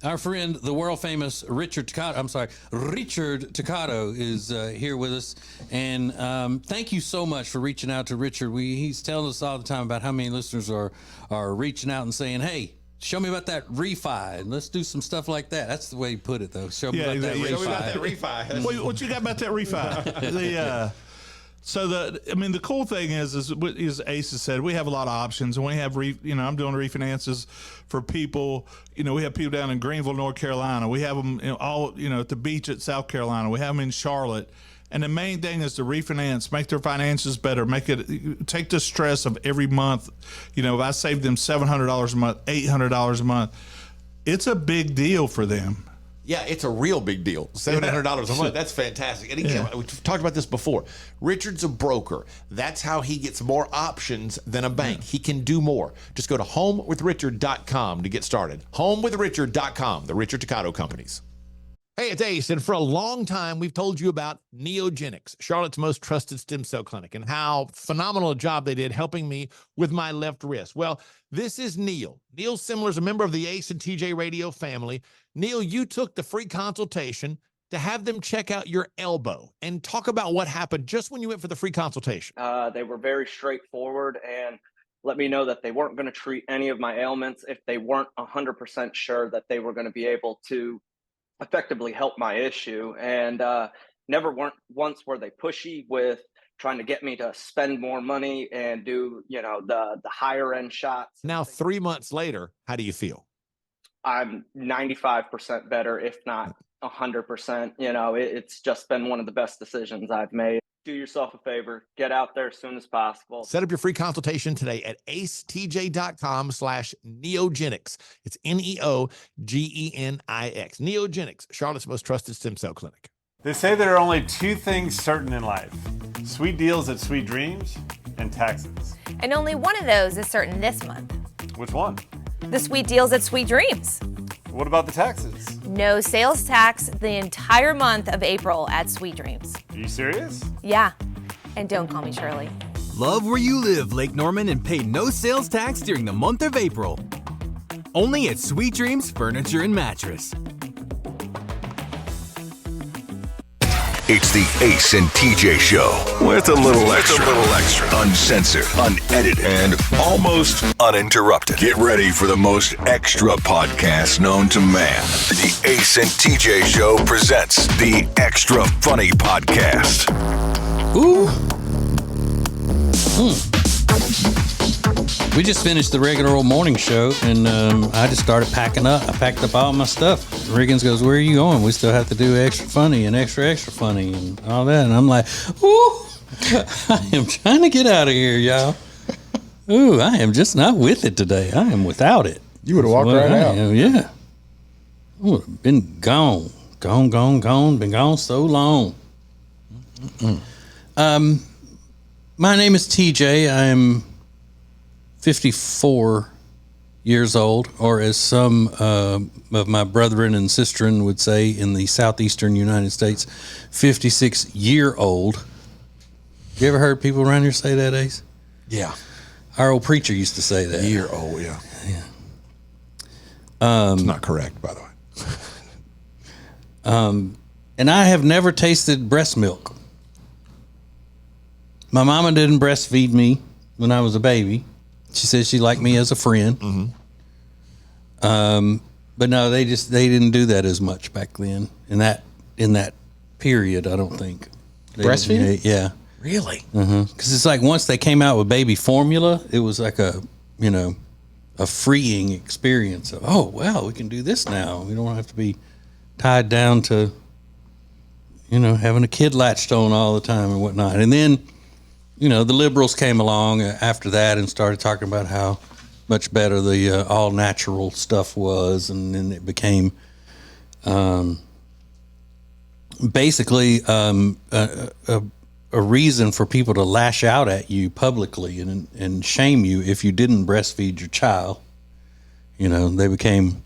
Our friend, the world famous Richard Toccato is here with us. And thank you so much for reaching out to Richard. He's telling us all the time about how many listeners are reaching out and saying, hey, show me about that refi, and let's do some stuff like that. That's the way you put it, though. Show me about that refi. Show me about that refi. What you got about that refi? The cool thing is Ace has said, we have a lot of options, and we have, I'm doing refinances for people. We have people down in Greenville, North Carolina. We have them at the beach at South Carolina. We have them in Charlotte. And the main thing is to refinance, make their finances better, take the stress of every month. If I save them $700 a month, $800 a month, it's a big deal for them. Yeah, it's a real big deal. $700 a month. That's fantastic. And again, we've talked about this before. Richard's a broker. That's how he gets more options than a bank. He can do more. Just go to homewithrichard.com to get started. Homewithrichard.com, the Richard Toccato Companies. Hey, it's Ace, and for a long time, we've told you about Neogenics, Charlotte's most trusted stem cell clinic, and how phenomenal a job they did helping me with my left wrist. Well, this is Neil. Neil Simler is a member of the Ace and TJ Radio family. Neil, you took the free consultation to have them check out your elbow and talk about what happened just when you went for the free consultation. They were very straightforward and let me know that they weren't going to treat any of my ailments if they weren't 100% sure that they were going to be able to effectively help my issue. And once were they pushy with trying to get me to spend more money and do, the higher end shots. Now, 3 months later, how do you feel? I'm 95% better, if not 100%. It's just been one of the best decisions I've made. Do yourself a favor, get out there as soon as possible. Set up your free consultation today at acetj.com/neogenics. It's Neogenix. Neogenics, Charlotte's most trusted stem cell clinic. They say there are only two things certain in life: sweet deals at Sweet Dreams and taxes. And only one of those is certain this month. Which one? The sweet deals at Sweet Dreams. What about the taxes? No sales tax the entire month of April at Sweet Dreams. Are you serious? Yeah. And don't call me Shirley. Love where you live, Lake Norman, and pay no sales tax during the month of April. Only at Sweet Dreams Furniture and Mattress. It's the Ace and TJ Show with a little extra. Uncensored, unedited, and almost uninterrupted. Get ready for the most extra podcast known to man. The Ace and TJ Show presents the Extra Funny Podcast. Ooh. We just finished the regular old morning show, and I just started packing up. I packed up all my stuff. Riggins goes, where are you going? We still have to do extra funny and extra funny and all that. And I'm like, ooh, I am trying to get out of here, y'all. Ooh, I am just not with it today. I am without it. You would have walked right out. Yeah. I would have been gone. Been gone so long. My name is TJ. I'm 54 years old, or as some of my brethren and sistren would say in the southeastern United States, 56-year-old. You ever heard people around here say that, Ace? Yeah. Our old preacher used to say that. Year-old, yeah. It's not correct, by the way. And I have never tasted breast milk. My mama didn't breastfeed me when I was a baby. She said she liked me as a friend. Mm-hmm. But no, they didn't do that as much back then. In that period, I don't think. Breastfeeding? Yeah. Really? Because it's like once they came out with baby formula, it was like a freeing experience of, oh, wow, we can do this now. We don't have to be tied down to, having a kid latched on all the time and whatnot. And then, the liberals came along after that and started talking about how much better the all-natural stuff was. And then it became basically a reason for people to lash out at you publicly and shame you if you didn't breastfeed your child. They became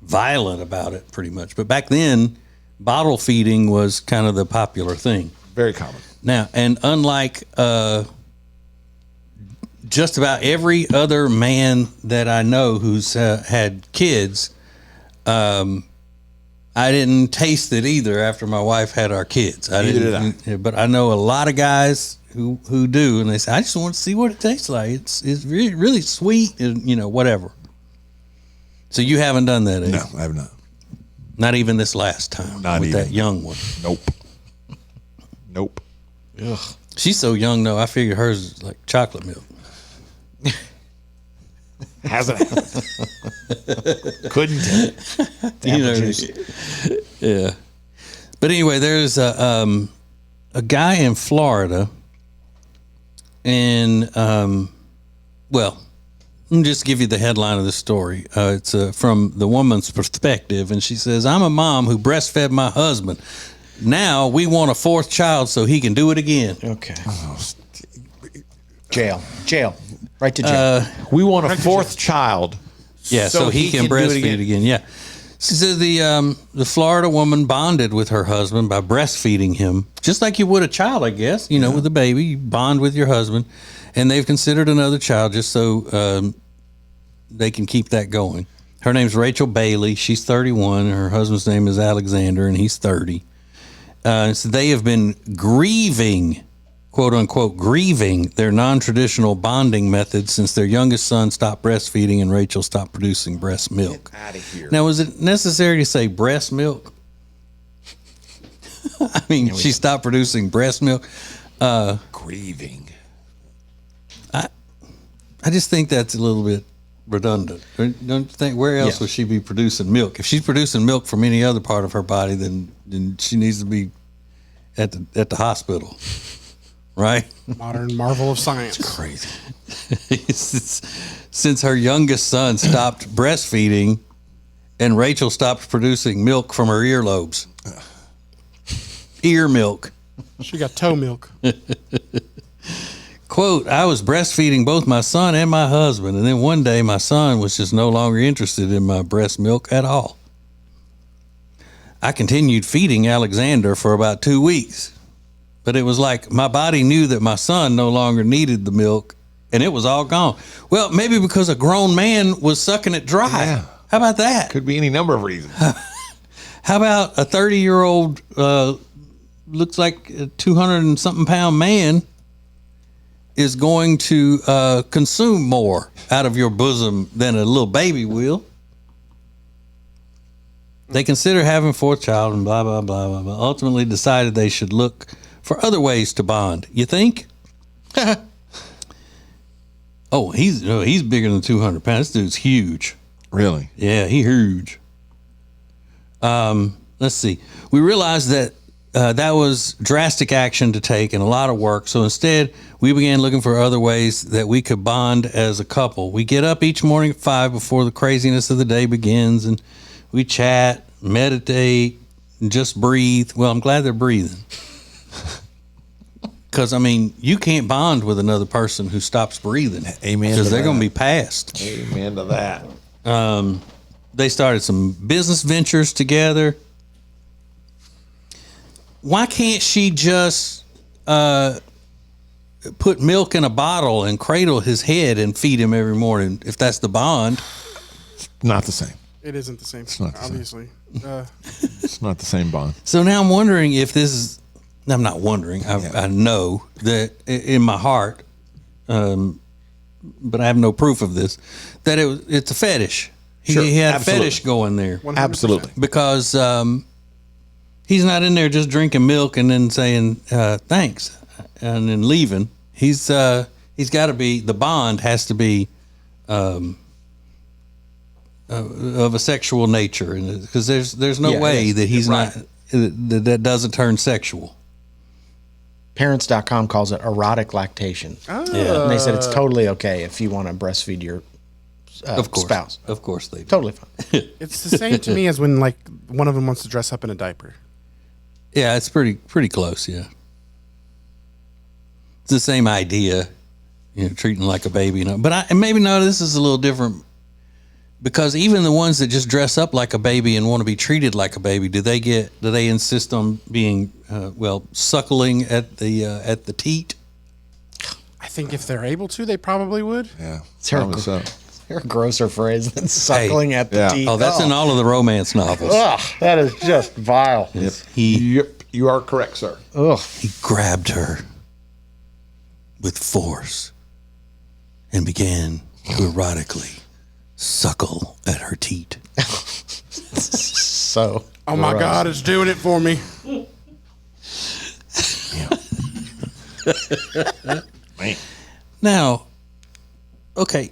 violent about it pretty much. But back then, bottle feeding was kind of the popular thing. Very common. Now, and unlike just about every other man that I know who's had kids, I didn't taste it either after my wife had our kids. Neither did But I know a lot of guys who do, and they say, I just want to see what it tastes like. It's really, really sweet, and whatever. So you haven't done that, eh? No, I have not. Not even this last time with that young one. Nope. Ugh. She's so young, though. I figure hers is like chocolate milk. Hasn't couldn't Yeah. But anyway, there's a guy in Florida, and well, let me just give you the headline of the story. It's from the woman's perspective, and she says, "I'm a mom who breastfed my husband. Now we want a fourth child so he can do it again." Okay. Jail. Right to jail. We want a fourth child. Yeah, so he can breastfeed again. Yeah. She says the Florida woman bonded with her husband by breastfeeding him, just like you would a child, I guess. With a baby, you bond with your husband, and they've considered another child just so they can keep that going. Her name's Rachel Bailey. She's 31. Her husband's name is Alexander, and he's 30. So they have been grieving, quote unquote, grieving their non-traditional bonding methods since their youngest son stopped breastfeeding and Rachel stopped producing breast milk. Get out of here. Now, was it necessary to say breast milk? I mean, she stopped producing breast milk. Grieving. I just think that's a little bit redundant. Don't you think? Where else would she be producing milk? If she's producing milk from any other part of her body, then she needs to be at the hospital. Right? Modern marvel of science. It's crazy. Since her youngest son stopped breastfeeding and Rachel stopped producing milk from her earlobes. Ear milk. She got toe milk. Quote, I was breastfeeding both my son and my husband, and then one day my son was just no longer interested in my breast milk at all. I continued feeding Alexander for about 2 weeks. But it was like my body knew that my son no longer needed the milk, and it was all gone. Well, maybe because a grown man was sucking it dry. Yeah. How about that? Could be any number of reasons. How about a 30-year-old, looks like a 200 and something pound man is going to consume more out of your bosom than a little baby will? They consider having a fourth child and blah, blah, blah, blah, blah. Ultimately decided they should look for other ways to bond. You think? Oh, he's bigger than 200 pounds. This dude's huge. Really? Yeah, he's huge. Let's see. We realized that that was drastic action to take and a lot of work. So instead, we began looking for other ways that we could bond as a couple. We get up each morning at 5 before the craziness of the day begins, and we chat, meditate, and just breathe. Well, I'm glad they're breathing. Because, I mean, you can't bond with another person who stops breathing. Amen. Because they're going to be passed. Amen to that. They started some business ventures together. Why can't she just put milk in a bottle and cradle his head and feed him every morning if that's the bond? Not the same. It isn't the same. It's not the obviously. It's not the same bond. So now I'm wondering if this is. I'm not wondering. I know that in my heart, but I have no proof of this, that it's a fetish. Sure, He had absolutely. a fetish going there. 100%. Absolutely. Because he's not in there just drinking milk and then saying thanks and then leaving. He's got to be, the bond has to be of a sexual nature, because there's no way that he's right. not that doesn't turn sexual. Parents.com calls it erotic lactation. Yeah. And they said it's totally okay if you want to breastfeed your Of course, spouse. Of course they do. Totally fine. It's the same to me as when like one of them wants to dress up in a diaper. Yeah, it's pretty close. Yeah, it's the same idea, treating like a baby. But maybe this is a little different, because even the ones that just dress up like a baby and want to be treated like a baby, do they insist on being suckling at the teat? I think if they're able to, they probably would. Yeah. Terrible. Probably so. They're a grosser phrase than suckling at the teeth. Oh, that's in all of the romance novels. Ugh, that is just vile. Yep. You are correct, sir. Ugh. He grabbed her with force and began to erotically suckle at her teat. So. Oh my God, it's doing it for me. Now, okay,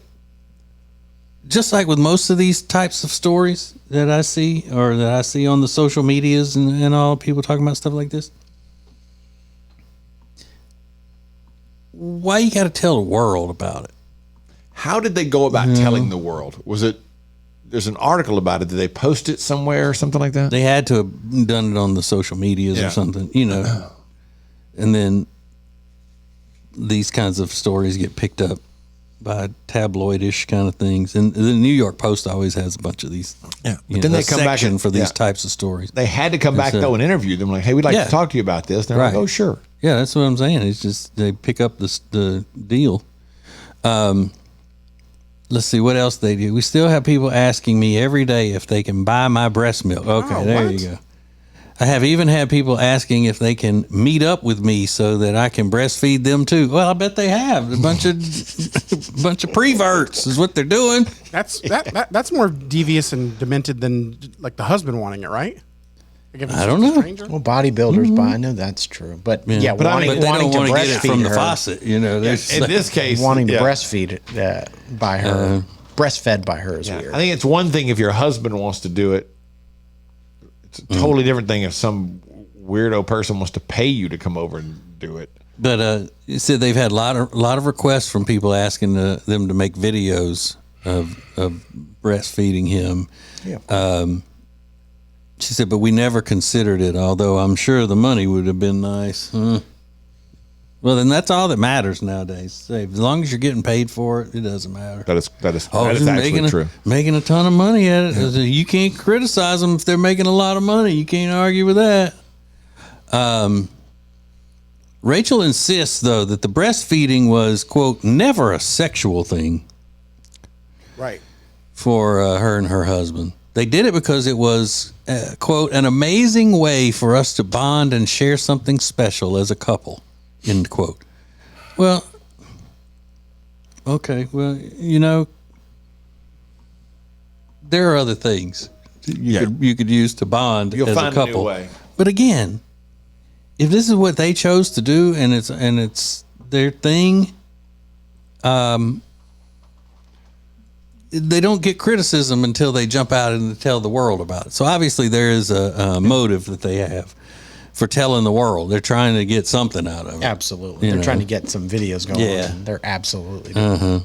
just like with most of these types of stories that I see or that I see on the social medias and all, people talking about stuff like this, why you got to tell the world about it? How did they go about telling the world? Was it, there's an article about it. Did they post it somewhere or something like that? They had to have done it on the social medias or something, you know, and then these kinds of stories get picked up by tabloidish kind of things. And the New York Post always has a bunch of these. Yeah. But then they come back for these types of stories. They had to come back though and interview them. Like, hey, we'd like to talk to you about this. And they're like, oh, sure. Yeah, that's what I'm saying. It's just they pick up the deal. Let's see what else they do. We still have people asking me every day if they can buy my breast milk. Okay, there you go. I have even had people asking if they can meet up with me so that I can breastfeed them too. Well, I bet they have. A bunch of preverts is what they're doing. That's more devious and demented than like the husband wanting it, right? Like if it's I don't just a know. stranger? Well, bodybuilders buy. I know that's true, but Yeah, but wanting, they don't wanting to want to get it breastfeed from the her, faucet. You know, In this case, wanting to breastfeed by her, breastfed by her is weird. I think it's one thing if your husband wants to do it. It's a totally different thing if some weirdo person wants to pay you to come over and do it. But you said they've had a lot of requests from people asking them to make videos of breastfeeding him. Yeah. She said, but we never considered it, although I'm sure the money would have been nice. Well, then that's all that matters nowadays. Say, as long as you're getting paid for it, it doesn't matter. That is just actually true. Making a ton of money at it. You can't criticize them if they're making a lot of money. You can't argue with that. Rachel insists, though, that the breastfeeding was, quote, never a sexual thing. Right. For her and her husband. They did it because it was, quote, an amazing way for us to bond and share something special as a couple, end quote. Well, okay. Well, you know, there are other things you could use to bond You'll as find a couple. a new way. But again, if this is what they chose to do and it's their thing, they don't get criticism until they jump out and tell the world about it. So obviously there is a motive that they have for telling the world. They're trying to get something out of it. Absolutely. They're trying to get some videos going. Yeah. They're absolutely doing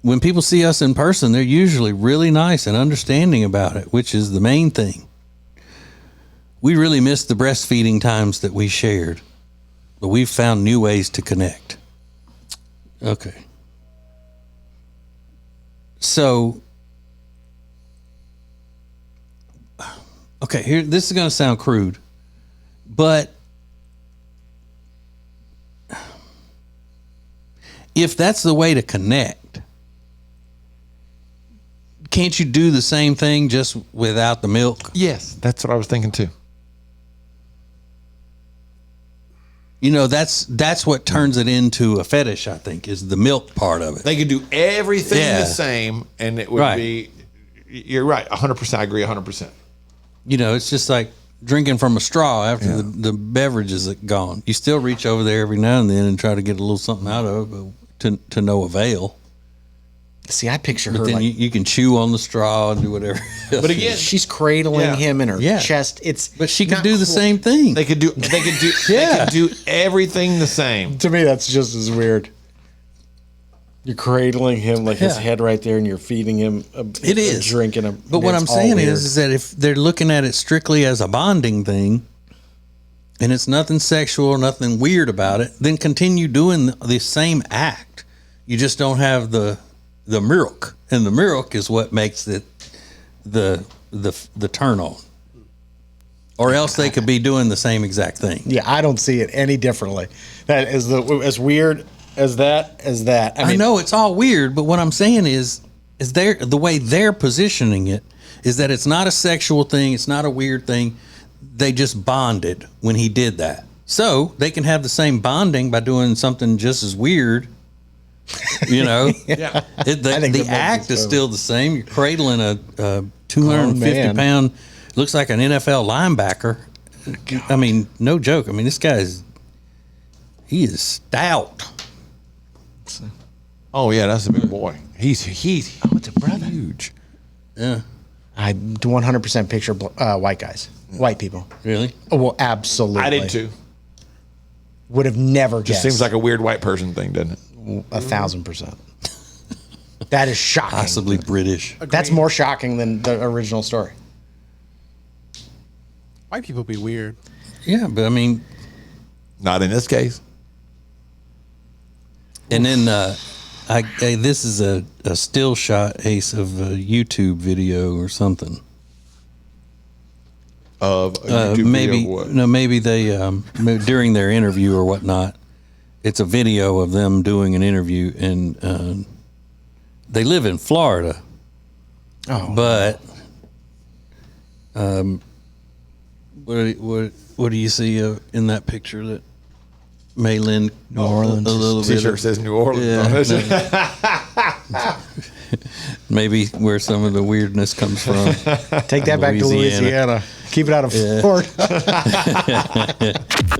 When people see us in person, they're usually really nice and understanding about it, which is the main thing. We really miss the breastfeeding times that we shared, but we've found new ways to connect. Okay. So, okay, here, this is going to sound crude, but if that's the way to connect, can't you do the same thing just without the milk? Yes, that's what I was thinking too. You know, that's what turns it into a fetish, I think, is the milk part of it. They could do everything the same, and it would be. You're right, 100%. I agree, 100%. You know, it's just like drinking from a straw after the beverage is gone. You still reach over there every now and then and try to get a little something out of it, but to no avail. See, I picture But her then like you can chew on the straw and do whatever else. But again, she's cradling him in her chest. But she could do the same thing. They could do they could do everything the same. To me, that's just as weird. You're cradling him like his head right there, and you're feeding him a drink. But what I'm saying is that if they're looking at it strictly as a bonding thing, and it's nothing sexual, nothing weird about it, then continue doing the same act. You just don't have the milk, and the milk is what makes it the turn on. Or else they could be doing the same exact thing. Yeah, I don't see it any differently. That is as weird as that. I know it's all weird, but what I'm saying is the way they're positioning it is that it's not a sexual thing. It's not a weird thing. They just bonded when he did that. So they can have the same bonding by doing something just as weird. You know, the act is still the same. You're cradling a 250-pound, looks like an NFL linebacker. I mean, no joke. I mean, this guy he is stout. Oh yeah, that's a big boy. He's it's a brother. Huge. Yeah. I 100% picture white guys, white people. Really? Oh, well, absolutely. I did too. Would have never Just guessed. seems like a weird white person thing, doesn't it? 1,000%. That is shocking. Possibly British. That's more shocking than the original story. White people be weird. Yeah, but I mean, not in this case. And then this is a still shot, Ace, of a YouTube video or something. Of a YouTube maybe video of what? no, maybe they during their interview or whatnot. It's a video of them doing an interview, and they live in Florida. Oh, but what do you see in that picture that Maylin New Orleans a little bit T-shirt says New Orleans on it. Maybe where some of the weirdness comes from. Take that back to Louisiana. Keep it out of Florida.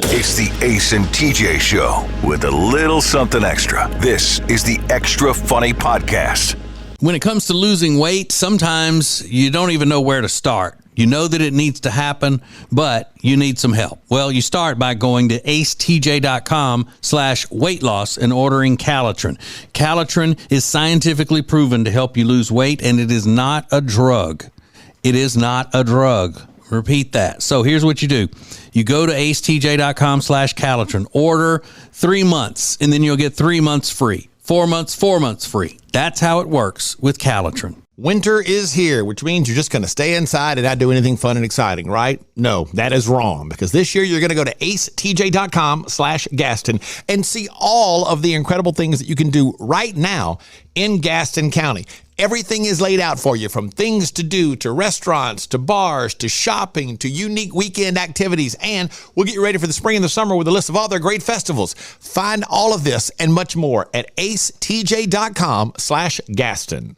It's the Ace and TJ Show with a little something extra. This is the Extra Funny Podcast. When it comes to losing weight, sometimes you don't even know where to start. You know that it needs to happen, but you need some help. Well, you start by going to acetj.com/weight loss and ordering Calitrin. Calitrin is scientifically proven to help you lose weight, and it is not a drug. It is not a drug. Repeat that. So here's what you do. You go to acetj.com/Calitrin, order 3 months, and then you'll get 3 months free. 4 months free. That's how it works with Calitrin. Winter is here, which means you're just going to stay inside and not do anything fun and exciting, right? No, that is wrong, because this year you're going to go to acetj.com/Gaston and see all of the incredible things that you can do right now in Gaston County. Everything is laid out for you, from things to do, to restaurants, to bars, to shopping, to unique weekend activities, and we'll get you ready for the spring and the summer with a list of all their great festivals. Find all of this and much more at acetj.com/Gaston.